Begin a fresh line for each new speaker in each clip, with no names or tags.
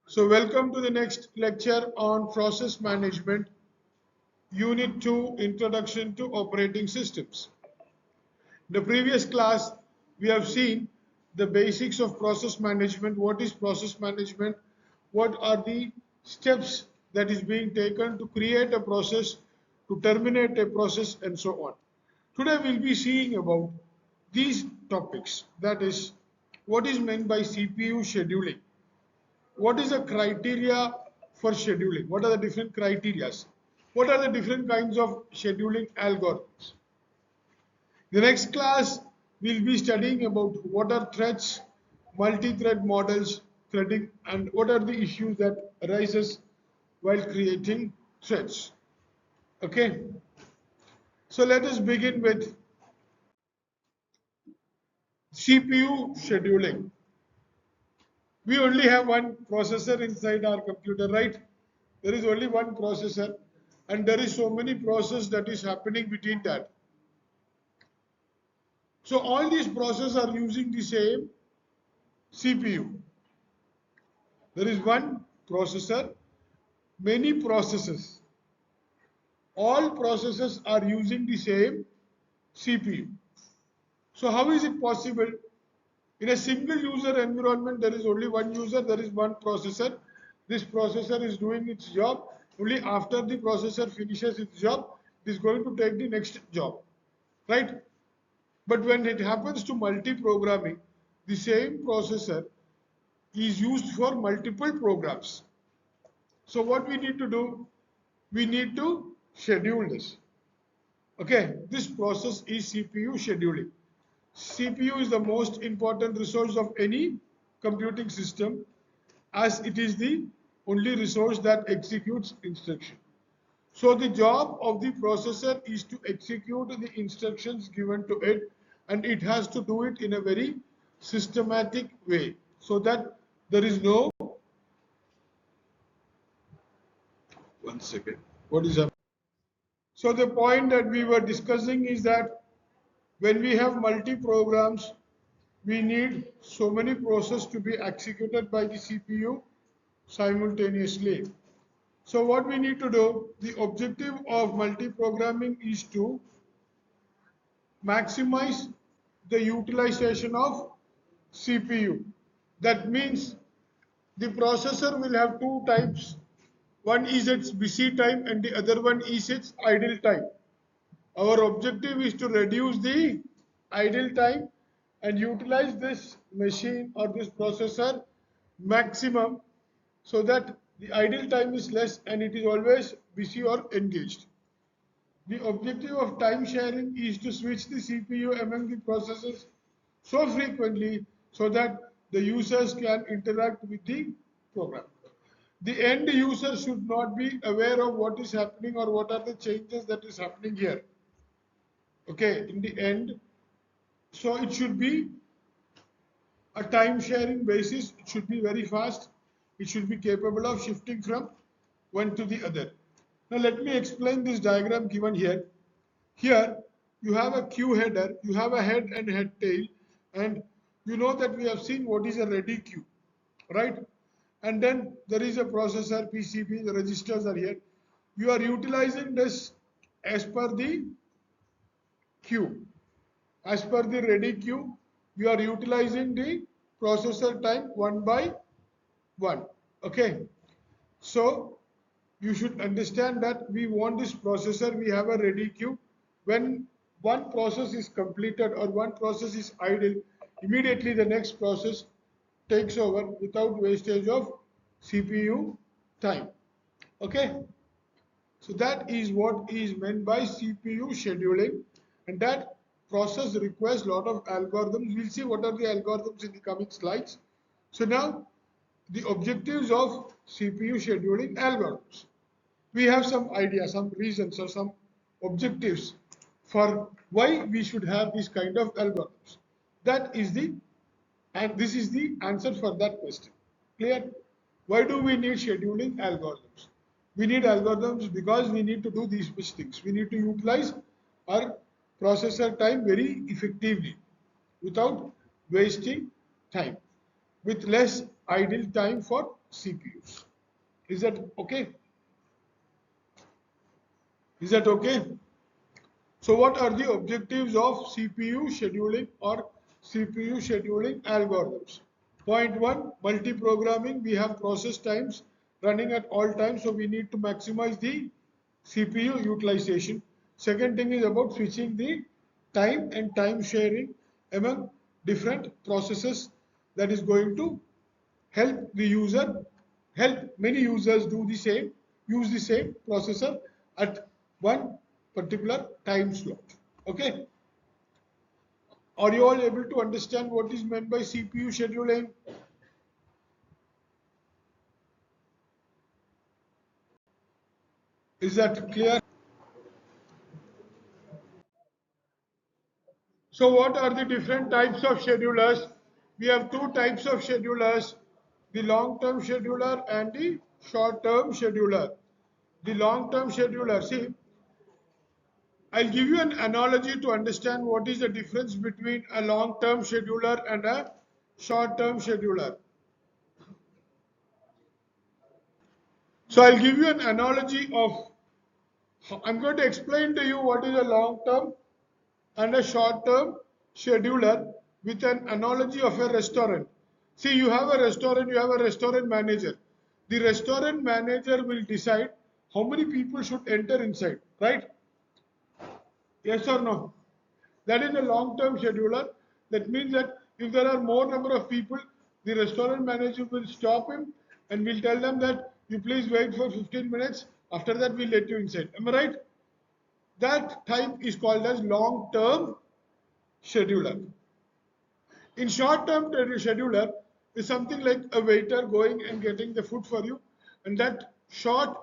So welcome to the next lecture on process management, Unit 2, Introduction to Operating Systems. In the previous class, we have seen the basics of process management. What is process management? What are the steps that is being taken to create a process, to terminate a process, and so on. Today we'll be seeing about these topics. That is, what is meant by CPU scheduling? What is the criteria for scheduling? What are the different criterias? What are the different kinds of scheduling algorithms? The next class we'll be studying about what are threads, multi-thread models, threading, and what are the issues that arises while creating threads. Okay, so let us begin with CPU scheduling. We only have one processor inside our computer, right? There is only one processor, and there is so many processes that is happening between that. So all these processes are using the same CPU. There is one processor, many processes. All processes are using the same CPU. So how is it possible? In a single user environment, there is only one user, there is one processor. This processor is doing its job. Only after the processor finishes its job, it is going to take the next job, right? But when it happens to multi-programming, the same processor is used for multiple programs. So what we need to do, we need to schedule this. Okay, this process is CPU scheduling. CPU is the most important resource of any computing system, as it is the only resource that executes instruction. So the job of the processor is to execute the instructions given to it, and it has to do it in a very systematic way so that there is no, one second, what is happening? So the point that we were discussing is that when we have multi-programs, we need so many processes to be executed by the CPU simultaneously. So what we need to do, the objective of multi-programming is to maximize the utilization of CPU. That means the processor will have two types. One is its busy time and the other one is its idle time. Our objective is to reduce the idle time and utilize this machine or this processor maximum so that the idle time is less and it is always busy or engaged. The objective of time sharing is to switch the CPU among the processes so frequently so that the users can interact with the program. The end user should not be aware of what is happening or what are the changes that is happening here. Okay, in the end, so it should be a time sharing basis. It should be very fast. It should be capable of shifting from one to the other. Now let me explain this diagram given here. Here you have a queue header, you have a head and head tail, and you know that we have seen what is a ready queue, right? And then there is a processor, PCB, the registers are here. You are utilizing this as per the queue. As per the ready queue, you are utilizing the processor time one by one. Okay. So you should understand that we want this processor, we have a ready queue. When one process is completed or one process is idle, immediately the next process takes over without wastage of CPU time. Okay. So that is what is meant by CPU scheduling, and that process requires a lot of algorithms. We'll see what are the algorithms in the coming slides. So now the objectives of CPU scheduling algorithms. We have some ideas, some reasons or some objectives for why we should have this kind of algorithms. That is the, and this is the answer for that question. Clear? Why do we need scheduling algorithms? We need algorithms because we need to do these things. We need to utilize our processor time very effectively without wasting time, with less idle time for CPUs. Is that okay? Is that okay? So what are the objectives of CPU scheduling or CPU scheduling algorithms? Point one, multi-programming. We have process times running at all times, so we need to maximize the CPU utilization. Second thing is about switching the time and time sharing among different processes that is going to help the user, help many users do the same, use the same processor at one particular time slot. Okay. Are you all able to understand what is meant by CPU scheduling? Is that clear? So what are the different types of schedulers? We have two types of schedulers, the long-term scheduler and the short-term scheduler. The long-term scheduler, see, I'll give you an analogy to understand what is the difference between a long-term scheduler and a short-term scheduler. So I'll give you an analogy of, I'm going to explain to you what is a long-term and a short-term scheduler with an analogy of a restaurant. See, you have a restaurant, you have a restaurant manager. The restaurant manager will decide how many people should enter inside, right? Yes or no? That is a long-term scheduler. That means that if there are more number of people, the restaurant manager will stop him and will tell them that you please wait for 15 minutes. After that, we'll let you inside. Am I right? That type is called as long-term scheduler. In short-term scheduler is something like a waiter going and getting the food for you, and that short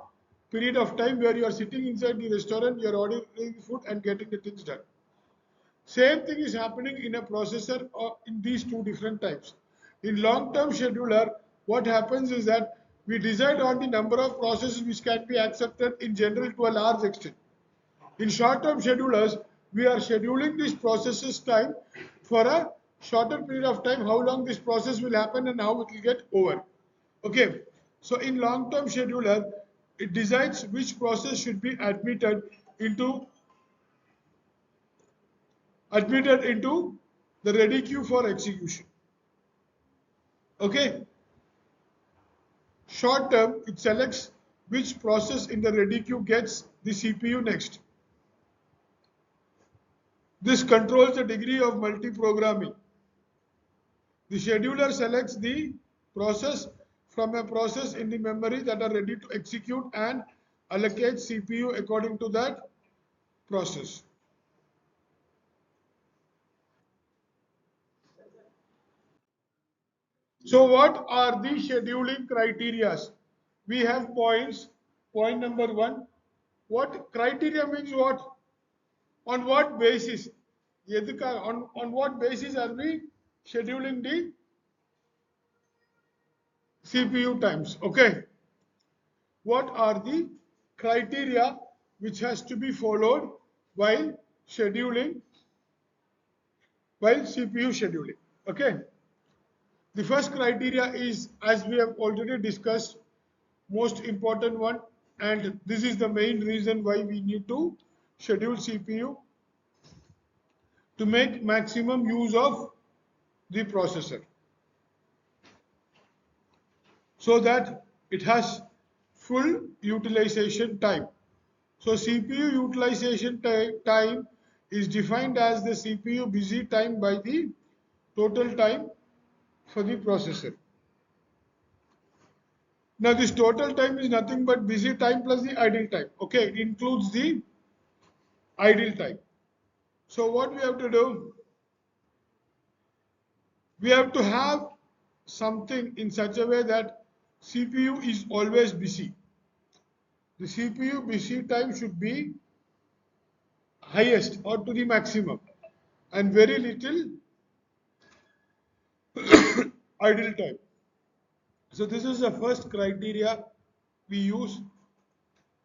period of time where you are sitting inside the restaurant, you are ordering food and getting the things done. Same thing is happening in a processor or in these two different types. In long-term scheduler, what happens is that we decide on the number of processes which can be accepted in general to a large extent. In short-term schedulers, we are scheduling this process's time for a shorter period of time, how long this process will happen and how it will get over. Okay, so in long-term scheduler, it decides which process should be into admitted into the ready queue for execution. Okay, short term, it selects which process in the ready queue gets the CPU next. This controls the degree of multi-programming. The scheduler selects the process from a process in the memory that are ready to execute and allocates CPU according to that process. So what are the scheduling criteria? We have points. Point number one. What criteria means what? On what basis? On what basis are we scheduling the CPU times? Okay. What are the criteria which has to be followed while scheduling, while CPU scheduling? Okay. The first criteria is, as we have already discussed, most important one, and this is the main reason why we need to schedule CPU to make maximum use of the processor so that it has full utilization time. So CPU utilization time is defined as the CPU busy time by the total time for the processor. Now this total time is nothing but busy time plus the idle time. Okay, it includes the idle time. So what we have to do? We have to have something in such a way that CPU is always busy. The CPU busy time should be highest or to the maximum and very little idle time. So this is the first criteria we use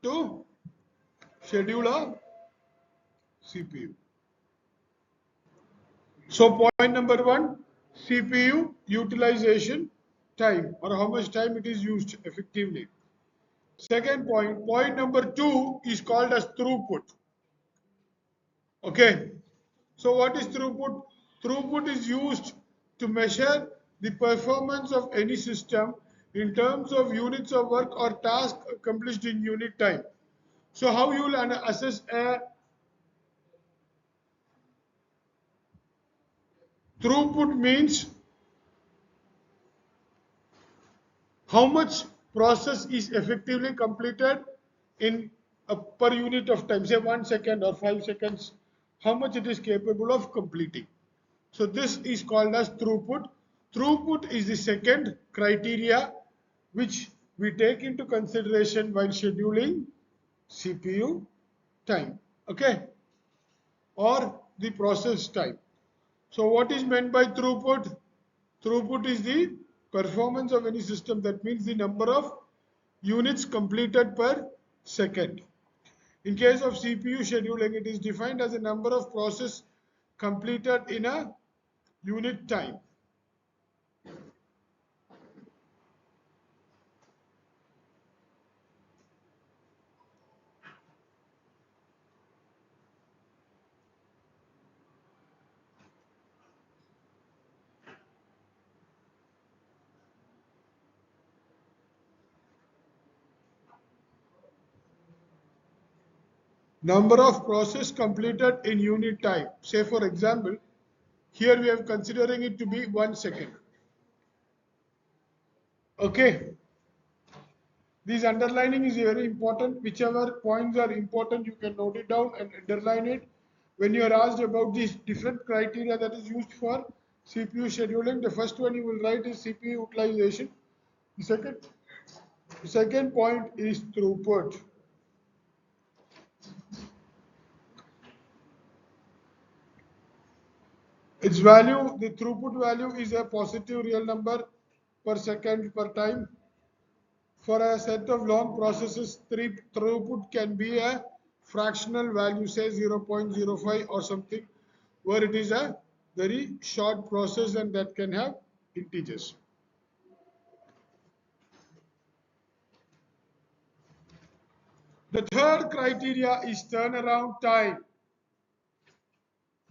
to schedule a CPU. So point number one, CPU utilization time, or how much time it is used effectively. Second point number 2 is called as throughput. Okay, so what is throughput? Throughput is used to measure the performance of any system in terms of units of work or task accomplished in unit time. So how you will assess a throughput means how much process is effectively completed in a per unit of time, say 1 second or 5 seconds, how much it is capable of completing. So this is called as throughput. Throughput is the second criteria which we take into consideration while scheduling CPU time, okay, or the process time. So what is meant by throughput? Throughput is the performance of any system. That means the number of units completed per second. In case of CPU scheduling, it is defined as a number of processes completed in a unit time. Number of process completed in unit time. Say for example, here we are considering it to be 1 second. Okay. This underlining is very important. Whichever points are important, you can note it down and underline it. When you are asked about these different criteria that is used for CPU scheduling, the first one you will write is CPU utilization. The second point is throughput. Its value, the throughput value is a positive real number per second per time. For a set of long processes, throughput can be a fractional value, say 0.05 or something, where it is a very short process and that can have integers. The third criteria is turnaround time.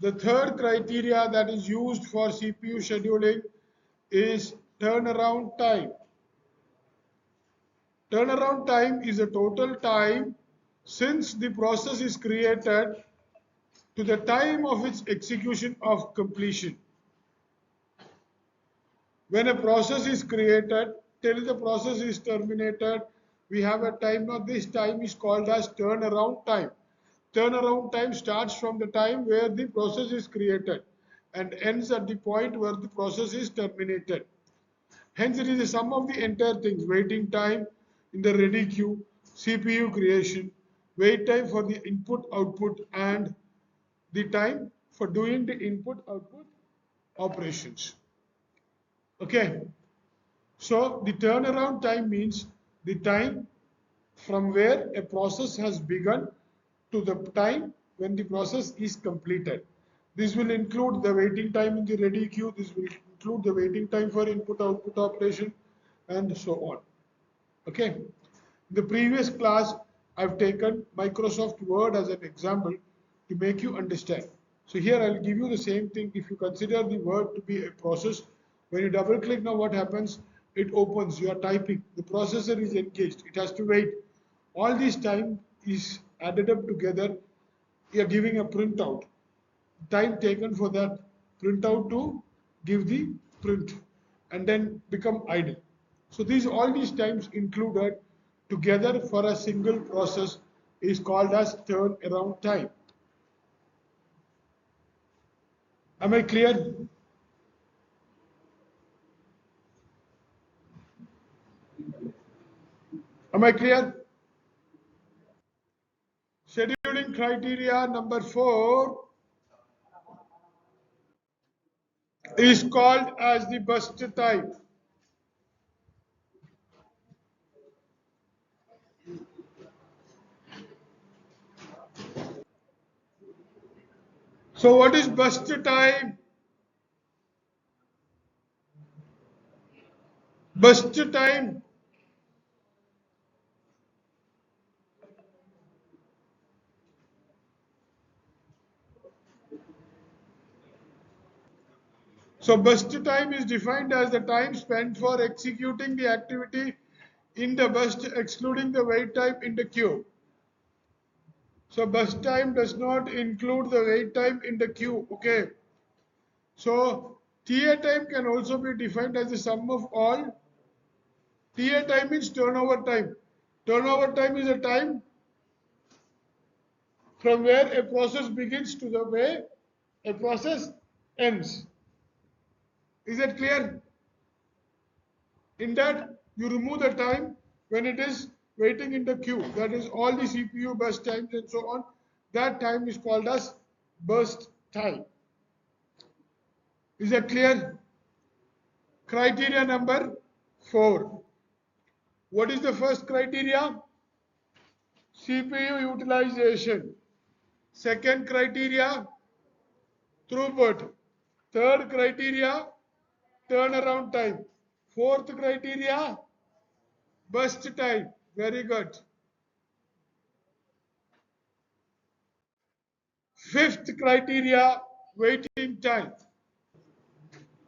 The third criteria that is used for CPU scheduling is turnaround time. Turnaround time is the total time since the process is created to the time of its execution of completion. When a process is created till the process is terminated, we have a time. Now this time is called as turnaround time. Turnaround time starts from the time where the process is created and ends at the point where the process is terminated. Hence it is the sum of the entire things: waiting time in the ready queue, CPU creation, wait time for the input output, and the time for doing the input output operations. Okay, so the turnaround time means the time from where a process has begun to the time when the process is completed. This will include the waiting time in the ready queue, this will include the waiting time for input output operation, and so on. Okay, in the previous class I've taken Microsoft Word as an example to make you understand. So here I'll give you the same thing. If you consider the Word to be a process, when you double click, now what happens? It opens, you are typing, the processor is engaged, it has to wait. All this time is added up together, you are giving a printout. Time taken for that printout to give the print and then become idle. So all these times included together for a single process is called as turnaround time. Am I clear? Am I clear? Scheduling criteria number 4 is called as the burst time. So what is burst time? Burst time. So burst time is defined as the time spent for executing the activity in the burst, excluding the wait time in the queue. So burst time does not include the wait time in the queue. Okay. So TA time can also be defined as the sum of all. TA time means turnover time. Turnover time is a time from where a process begins to the way a process ends. Is that clear? In that, you remove the time when it is waiting in the queue. That is all the CPU burst times and so on. That time is called as burst time. Is that clear? Criteria number 4. What is the first criteria? CPU utilization. Second criteria, throughput. Third criteria, turnaround time. Fourth criteria, burst time. Very good. Fifth criteria, waiting time.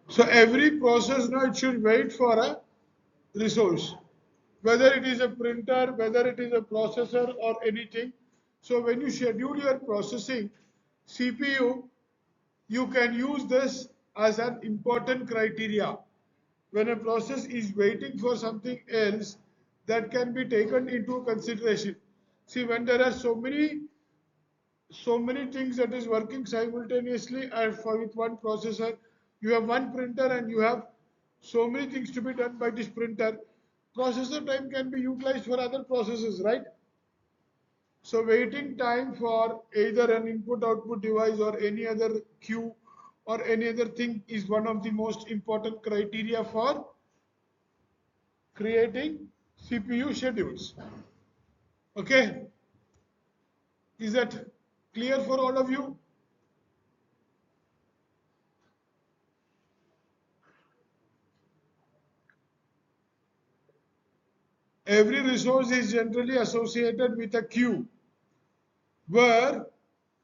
So every process now it should wait for a resource, whether it is a printer, whether it is a processor or anything. So when you schedule your processing, CPU, you can use this as an important criteria. When a process is waiting for something else, that can be taken into consideration. See, when there are so many things that is working simultaneously and for with one processor, you have one printer and you have so many things to be done by this printer, processor time can be utilized for other processes, right? So waiting time for either an input output device or any other queue or any other thing is one of the most important criteria for creating CPU schedules. Okay, is that clear for all of you? Every resource is generally associated with a queue where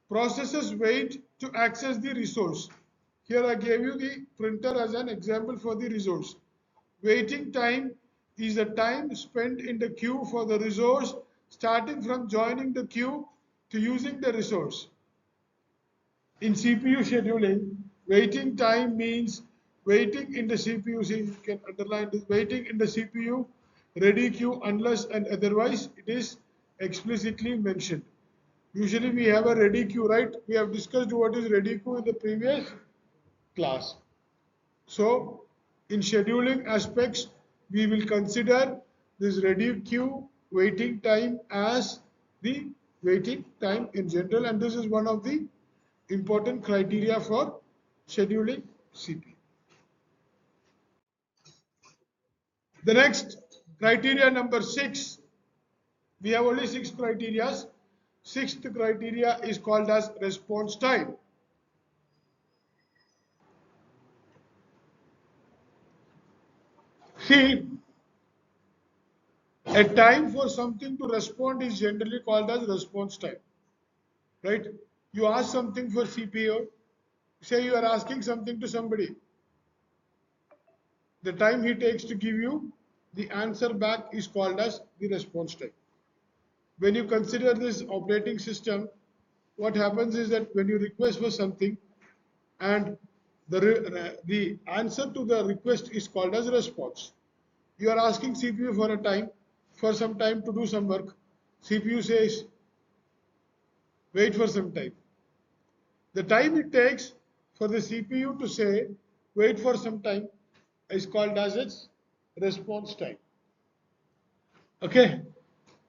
processes wait to access the resource. Here I gave you the printer as an example for the resource. Waiting time is the time spent in the queue for the resource starting from joining the queue to using the resource. In CPU scheduling, waiting time means waiting in the CPU. See, you can underline this, waiting in the CPU ready queue unless and otherwise it is explicitly mentioned. Usually we have a ready queue, right? We have discussed what is ready queue in the previous class. So in scheduling aspects, we will consider this ready queue waiting time as the waiting time in general, and this is one of the important criteria for scheduling CPU. The next criteria number 6, we have only 6 criteria. Sixth criteria is called as response time. See, a time for something to respond is generally called as response time, right? You ask something for CPU, say you are asking something to somebody, the time he takes to give you the answer back is called as the response time. When you consider this operating system, what happens is that when you request for something and the answer to the request is called as response. You are asking CPU for a time, for some time to do some work. CPU says, wait for some time. The time it takes for the CPU to say, wait for some time, is called as its response time. Okay,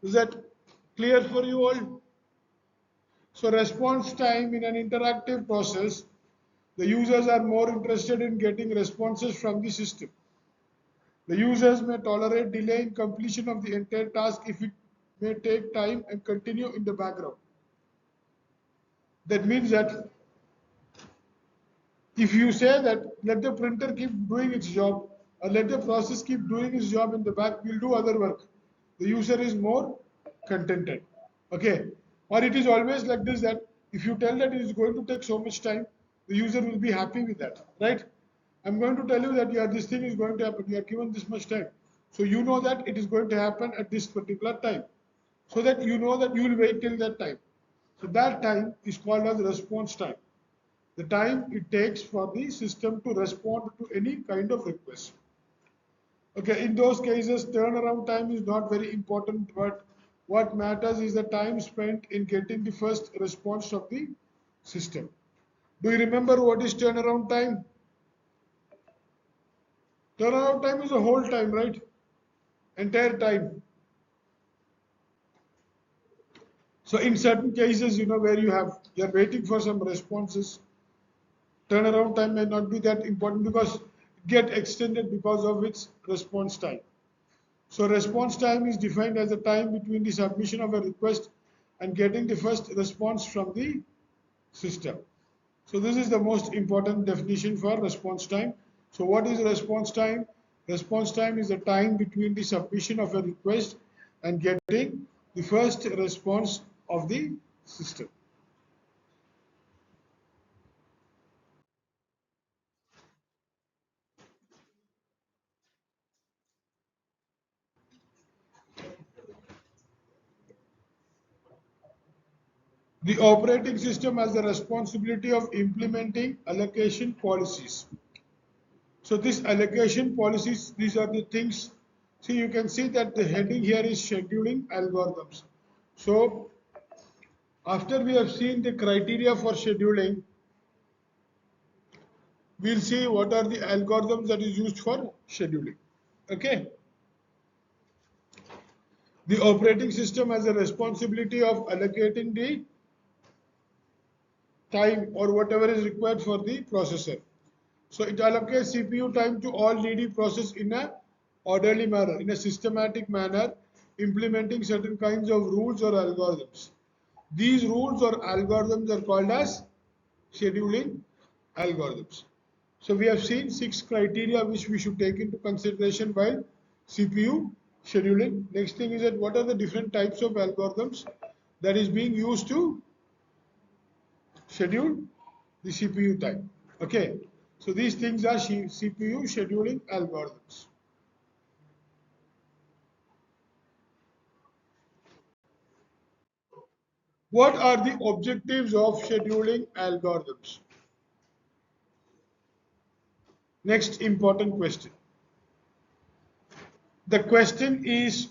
is that clear for you all? So response time in an interactive process, the users are more interested in getting responses from the system. The users may tolerate delay in completion of the entire task if it may take time and continue in the background. That means that if you say that let the printer keep doing its job, or let the process keep doing its job in the back, we'll do other work. The user is more contented. Okay. Or it is always like this, that if you tell that it is going to take so much time, the user will be happy with that, right? I'm going to tell you that this thing is going to happen. You are given this much time. So you know that it is going to happen at this particular time. So that you know that you will wait till that time. So that time is called as response time. The time it takes for the system to respond to any kind of request. Okay, in those cases, turnaround time is not very important, but what matters is the time spent in getting the first response of the system. Do you remember what is turnaround time? Turnaround time is a whole time, right? Entire time. So in certain cases, where you're waiting for some responses, turnaround time may not be that important because get extended because of its response time. So response time is defined as the time between the submission of a request and getting the first response from the system. So this is the most important definition for response time. So what is response time? Response time is the time between the submission of a request and getting the first response of the system. The operating system has the responsibility of implementing allocation policies. So this allocation policies, these are the things. See, you can see that the heading here is scheduling algorithms. So after we have seen the criteria for scheduling, we'll see what are the algorithms that is used for scheduling. Okay. The operating system has a responsibility of allocating the time or whatever is required for the processor. So it allocates CPU time to all needy process in a orderly manner, in a systematic manner, implementing certain kinds of rules or algorithms. These rules or algorithms are called as scheduling algorithms. So we have seen 6 criteria which we should take into consideration while CPU scheduling. Next thing is that what are the different types of algorithms that is being used to schedule the CPU time. Okay, so these things are CPU scheduling algorithms. What are the objectives of scheduling algorithms? Next important question. The question is,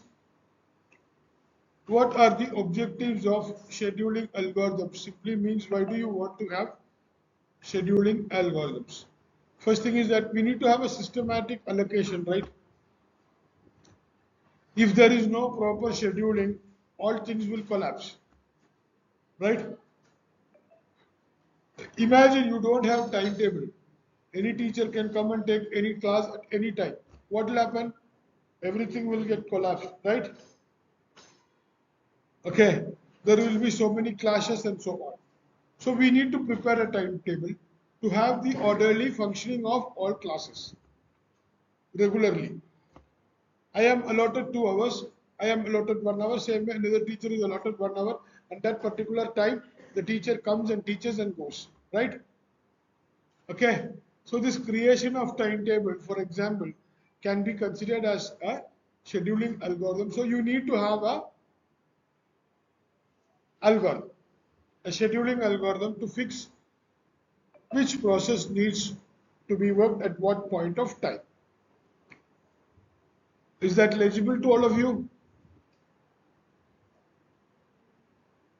what are the objectives of scheduling algorithms? Simply means, why do you want to have scheduling algorithms? First thing is that we need to have a systematic allocation, right? If there is no proper scheduling, all things will collapse, right? Imagine you don't have timetable. Any teacher can come and take any class at any time. What will happen? Everything will get collapsed, right? Okay. There will be so many clashes and so on. So we need to prepare a timetable to have the orderly functioning of all classes regularly. I am allotted 2 hours. I am allotted 1 hour. Same way another teacher is allotted 1 hour. At that particular time, the teacher comes and teaches and goes, right? Okay, so this creation of timetable, for example, can be considered as a scheduling algorithm. So you need to have algorithm, a scheduling algorithm to fix which process needs to be worked at what point of time. Is that legible to all of you?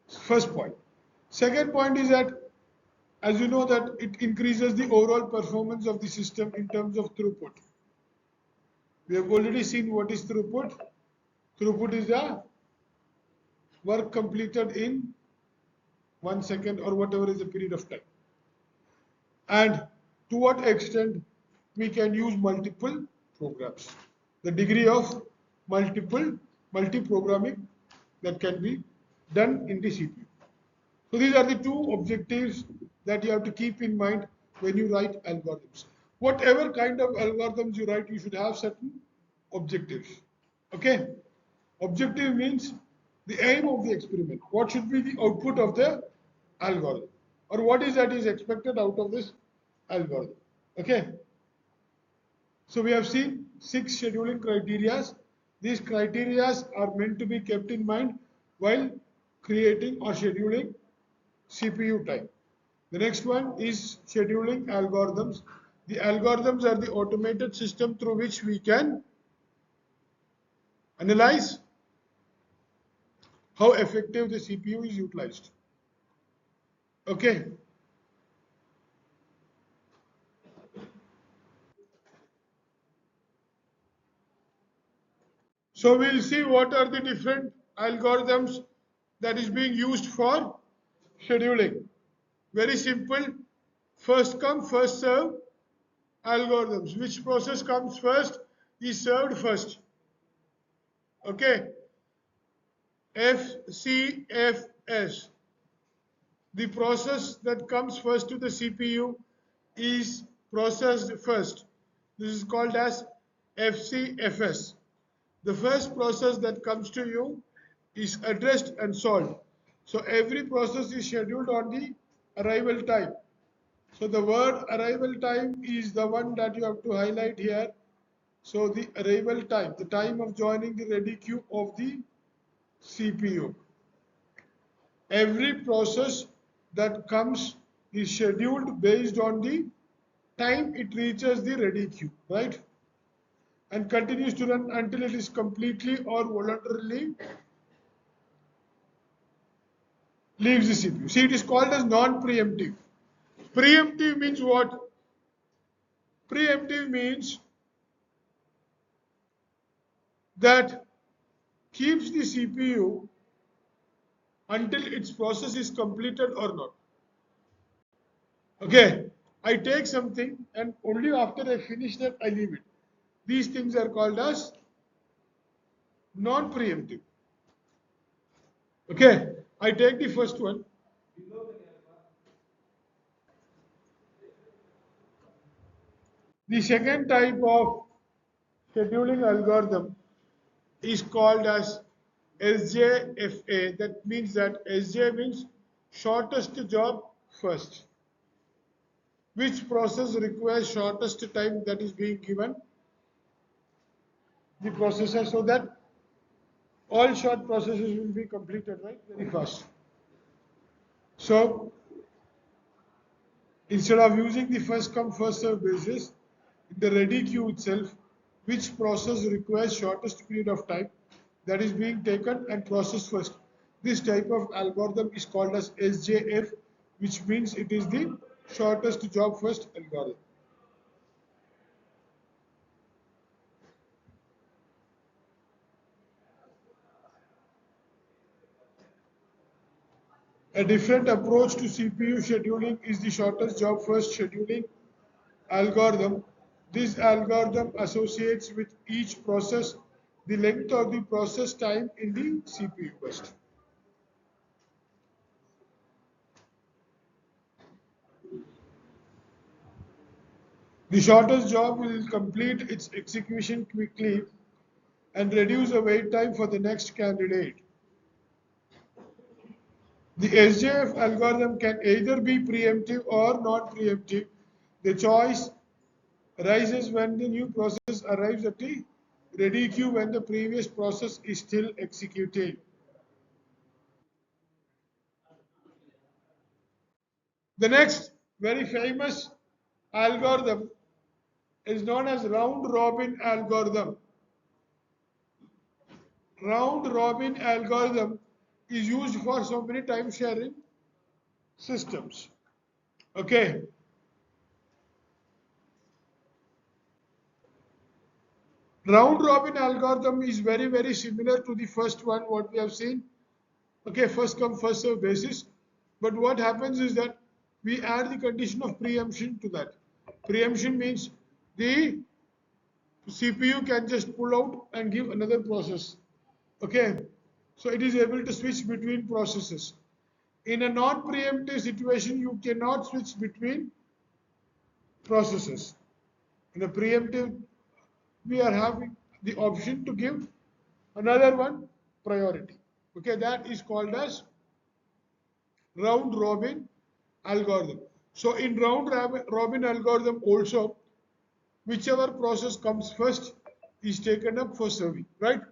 First point. Second point is that, as you know, that it increases the overall performance of the system in terms of throughput. We have already seen what is throughput. Throughput is the work completed in 1 second or whatever is the period of time. And to what extent we can use multiple programs. The degree of multi-programming that can be done in the CPU. So these are the two objectives that you have to keep in mind when you write algorithms. whatever kind of algorithms you write, you should have certain objectives. Okay? Objective means the aim of the experiment. What should be the output of the algorithm? Or what is that is expected out of this algorithm? Okay? So we have seen 6 scheduling criteria. These criteria are meant to be kept in mind while creating or scheduling CPU time. The next one is scheduling algorithms. The algorithms are the automated system through which we can analyze how effective the CPU is utilized. Okay. So we'll see what are the different algorithms that is being used for scheduling. Very simple. First come, first serve algorithms. Which process comes first is served first. Okay. FCFS. The process that comes first to the CPU is processed first. This is called as FCFS. The first process that comes to you is addressed and solved. So every process is scheduled on the arrival time. So the word arrival time is the one that you have to highlight here. So the arrival time, the time of joining the ready queue of the CPU. Every process that comes is scheduled based on the time it reaches the ready queue, right? And continues to run until it is completely or voluntarily leaves the CPU. See, it is called as non-preemptive. Preemptive means what? Preemptive means that keeps the CPU until its process is completed or not. Okay, I take something and only after I finish that I leave it. These things are called as non-preemptive. Okay, I take the first one. The second type of scheduling algorithm is called as SJFA. That means that SJ means shortest job first. Which process requires shortest time that is being given the processor so that all short processes will be completed right very fast. So instead of using the first come first serve basis, in the ready queue itself, which process requires shortest period of time that is being taken and processed first. This type of algorithm is called as SJF, which means it is the shortest job first algorithm. A different approach to CPU scheduling is the shortest job first scheduling algorithm. This algorithm associates with each process the length of the process time in the CPU burst. The shortest job will complete its execution quickly and reduce the wait time for the next candidate. The SJF algorithm can either be preemptive or non-preemptive. The choice arises when the new process arrives at the ready queue when the previous process is still executing. The next very famous algorithm is known as round robin algorithm. Round robin algorithm is used for so many time sharing systems. Okay. Round robin algorithm is very similar to the first one what we have seen. Okay, first come first serve basis. But what happens is that we add the condition of preemption to that. Preemption means the CPU can just pull out and give another process. Okay, so it is able to switch between processes. In a non-preemptive situation, you cannot switch between processes. In a preemptive, we are having the option to give another one priority. Okay, that is called as round robin algorithm. So in round robin algorithm also, whichever process comes first is taken up for serving, right?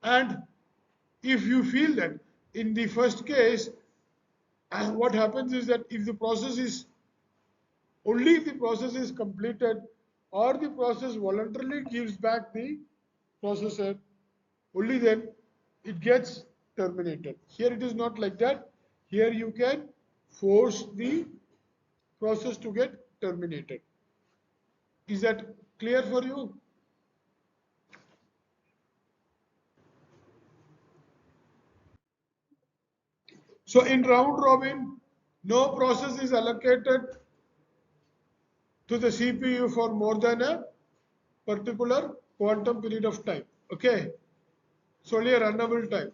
And if you feel that in the first case, what happens is that if the process is only if the process is completed or the process voluntarily gives back the processor, only then it gets terminated. Here it is not like that. Here you can force the process to get terminated. Is that clear for you? So in round robin, no process is allocated to the CPU for more than a particular quantum period of time. Okay, it's only a runnable time.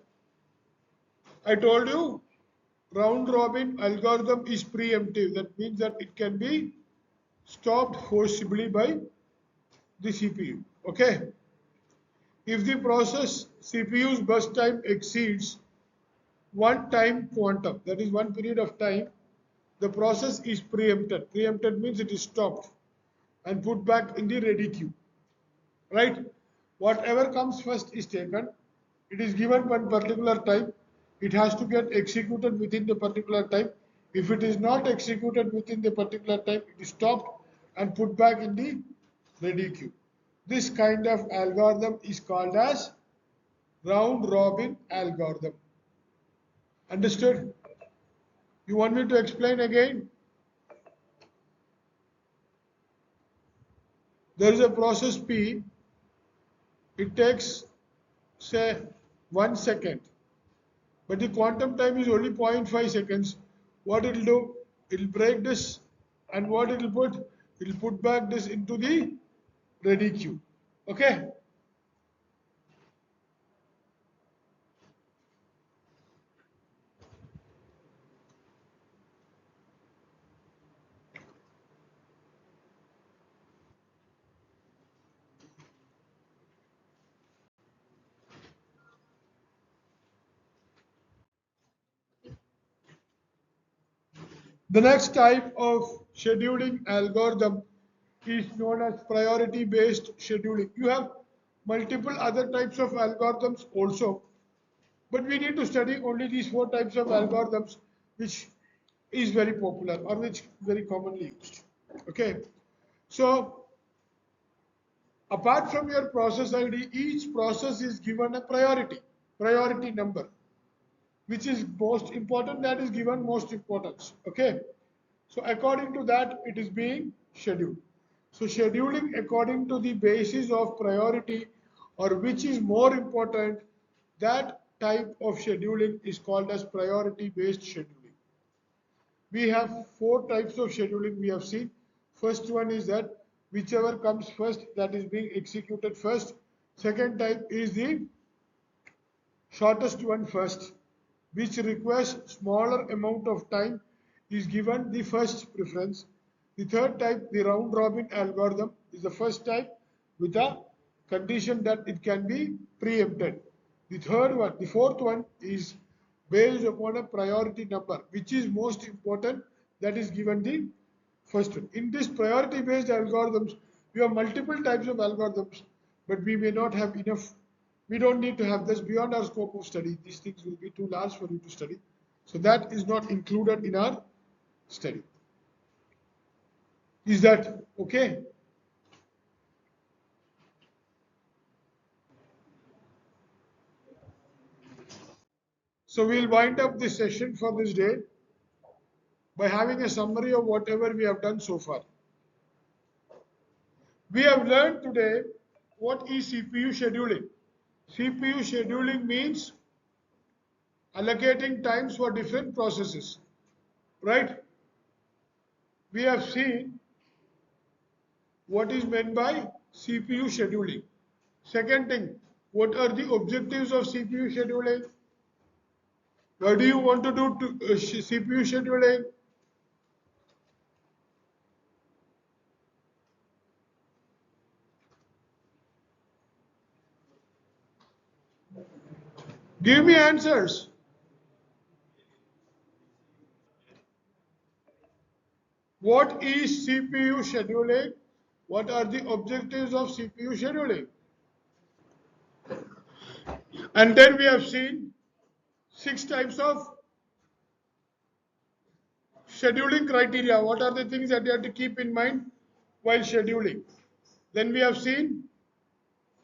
I told you round robin algorithm is preemptive. That means that it can be stopped forcibly by the CPU. Okay, if the process CPU's burst time exceeds one time quantum, that is one period of time, the process is preempted. Preempted means it is stopped and put back in the ready queue. Right? Whatever comes first is taken. It is given one particular time. It has to get executed within the particular time. If it is not executed within the particular time, it is stopped and put back in the ready queue. This kind of algorithm is called as round robin algorithm. Understood? You want me to explain again? There is a process P. It takes, say, 1 second. But the quantum time is only 0.5 seconds. What it will do? It will break this, and what it will put? It will put back this into the ready queue. Okay? The next type of scheduling algorithm is known as priority based scheduling. You have multiple other types of algorithms also, but we need to study only these four types of algorithms which is very popular or which very commonly used. Okay, so apart from your process ID, each process is given a priority number, which is most important, that is given most importance. Okay, so according to that, it is being scheduled. So scheduling according to the basis of priority or which is more important, that type of scheduling is called as priority based scheduling. We have four types of scheduling we have seen. First one is that whichever comes first, that is being executed first. Second type is the shortest one first, which requires smaller amount of time, is given the first preference. The third type, the round robin algorithm, is the first type with a condition that it can be preempted. The fourth one is based upon a priority number, which is most important, that is given the first one. In this priority based algorithms, we have multiple types of algorithms, but we may not have enough. We don't need to have this beyond our scope of study. These things will be too large for you to study. So that is not included in our study. Is that okay? So we'll wind up this session for this day by having a summary of whatever we have done so far. We have learned today what is CPU scheduling. CPU scheduling means allocating times for different processes, right? We have seen what is meant by CPU scheduling. Second thing, what are the objectives of CPU scheduling? Why do you want to do CPU scheduling? Give me answers. What is CPU scheduling? What are the objectives of CPU scheduling? And then we have seen 6 types of scheduling criteria. What are the things that you have to keep in mind while scheduling? Then we have seen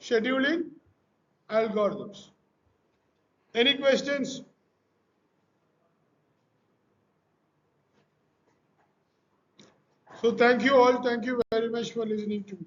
scheduling algorithms. Any questions? So thank you all. Thank you very much for listening to me.